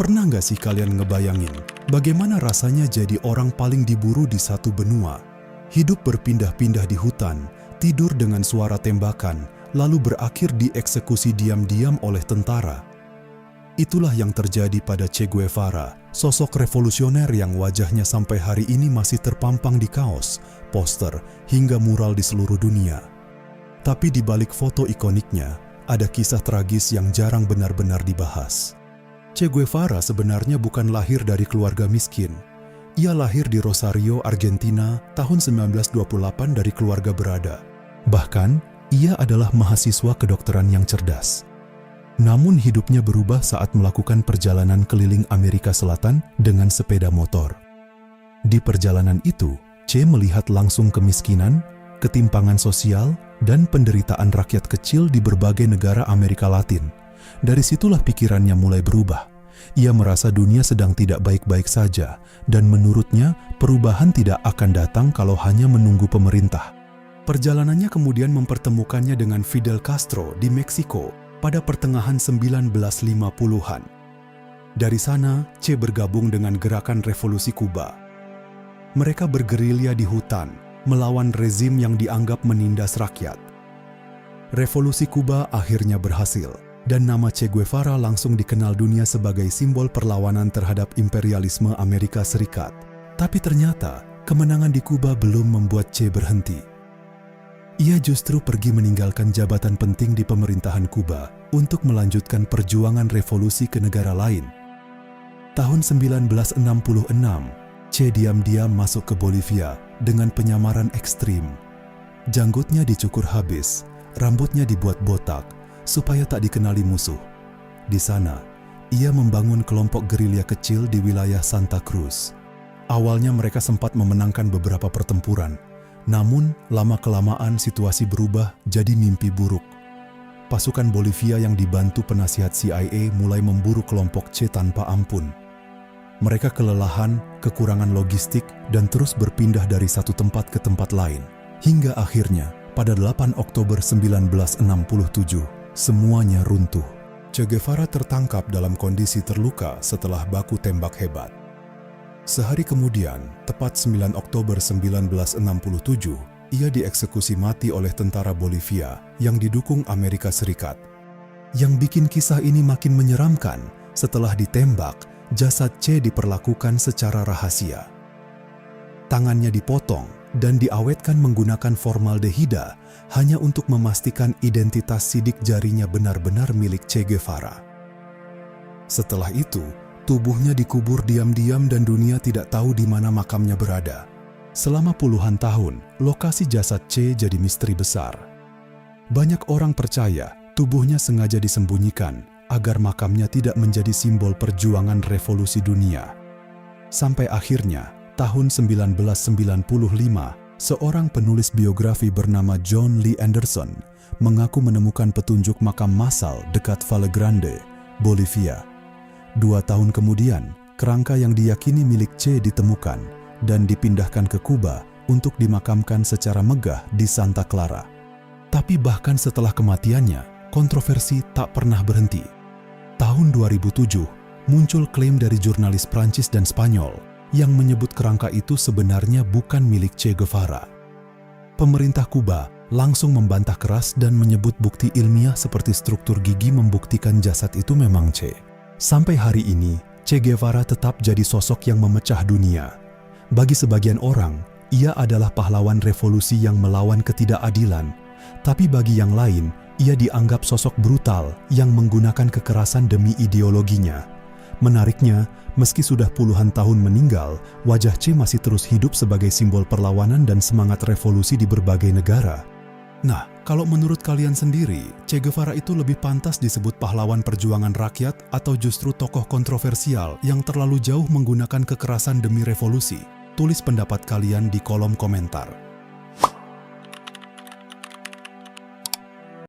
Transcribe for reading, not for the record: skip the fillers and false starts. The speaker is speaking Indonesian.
Pernah nggak sih kalian ngebayangin bagaimana rasanya jadi orang paling diburu di satu benua? Hidup berpindah-pindah di hutan, tidur dengan suara tembakan, lalu berakhir dieksekusi diam-diam oleh tentara. Itulah yang terjadi pada Che Guevara, sosok revolusioner yang wajahnya sampai hari ini masih terpampang di kaos, poster, hingga mural di seluruh dunia. Tapi di balik foto ikoniknya, ada kisah tragis yang jarang benar-benar dibahas. Che Guevara sebenarnya bukan lahir dari keluarga miskin. Ia lahir di Rosario, Argentina, tahun 1928 dari keluarga berada. Bahkan, ia adalah mahasiswa kedokteran yang cerdas. Namun hidupnya berubah saat melakukan perjalanan keliling Amerika Selatan dengan sepeda motor. Di perjalanan itu, Che melihat langsung kemiskinan, ketimpangan sosial, dan penderitaan rakyat kecil di berbagai negara Amerika Latin. Dari situlah pikirannya mulai berubah. Ia merasa dunia sedang tidak baik-baik saja, dan menurutnya perubahan tidak akan datang kalau hanya menunggu pemerintah. Perjalanannya kemudian mempertemukannya dengan Fidel Castro di Meksiko pada pertengahan 1950-an. Dari sana, Che bergabung dengan gerakan revolusi Kuba. Mereka bergerilya di hutan, melawan rezim yang dianggap menindas rakyat. Revolusi Kuba akhirnya berhasil, dan nama Che Guevara langsung dikenal dunia sebagai simbol perlawanan terhadap imperialisme Amerika Serikat. Tapi ternyata, kemenangan di Kuba belum membuat Che berhenti. Ia justru pergi meninggalkan jabatan penting di pemerintahan Kuba untuk melanjutkan perjuangan revolusi ke negara lain. Tahun 1966, Che diam-diam masuk ke Bolivia dengan penyamaran ekstrim. Janggutnya dicukur habis, rambutnya dibuat botak, supaya tak dikenali musuh. Di sana, ia membangun kelompok gerilya kecil di wilayah Santa Cruz. Awalnya mereka sempat memenangkan beberapa pertempuran, namun lama-kelamaan situasi berubah jadi mimpi buruk. Pasukan Bolivia yang dibantu penasihat CIA mulai memburu kelompok Che tanpa ampun. Mereka kelelahan, kekurangan logistik, dan terus berpindah dari satu tempat ke tempat lain. Hingga akhirnya, pada 8 Oktober 1967, semuanya runtuh. Che Guevara tertangkap dalam kondisi terluka setelah baku tembak hebat. Sehari kemudian, tepat 9 Oktober 1967, ia dieksekusi mati oleh tentara Bolivia yang didukung Amerika Serikat. Yang bikin kisah ini makin menyeramkan, setelah ditembak, jasad Che diperlakukan secara rahasia. Tangannya dipotong dan diawetkan menggunakan formaldehida hanya untuk memastikan identitas sidik jarinya benar-benar milik Che Guevara. Setelah itu, tubuhnya dikubur diam-diam dan dunia tidak tahu di mana makamnya berada. Selama puluhan tahun, lokasi jasad Che jadi misteri besar. Banyak orang percaya tubuhnya sengaja disembunyikan agar makamnya tidak menjadi simbol perjuangan revolusi dunia. Sampai akhirnya, tahun 1995, seorang penulis biografi bernama John Lee Anderson mengaku menemukan petunjuk makam massal dekat Valle Grande, Bolivia. 2 tahun kemudian, kerangka yang diyakini milik Che ditemukan dan dipindahkan ke Kuba untuk dimakamkan secara megah di Santa Clara. Tapi bahkan setelah kematiannya, kontroversi tak pernah berhenti. Tahun 2007, muncul klaim dari jurnalis Prancis dan Spanyol yang menyebut kerangka itu sebenarnya bukan milik Che Guevara. Pemerintah Kuba langsung membantah keras dan menyebut bukti ilmiah seperti struktur gigi membuktikan jasad itu memang Che. Sampai hari ini, Che Guevara tetap jadi sosok yang memecah dunia. Bagi sebagian orang, ia adalah pahlawan revolusi yang melawan ketidakadilan. Tapi bagi yang lain, ia dianggap sosok brutal yang menggunakan kekerasan demi ideologinya. Menariknya, meski sudah puluhan tahun meninggal, wajah Che masih terus hidup sebagai simbol perlawanan dan semangat revolusi di berbagai negara. Nah, kalau menurut kalian sendiri, Che Guevara itu lebih pantas disebut pahlawan perjuangan rakyat atau justru tokoh kontroversial yang terlalu jauh menggunakan kekerasan demi revolusi? Tulis pendapat kalian di kolom komentar.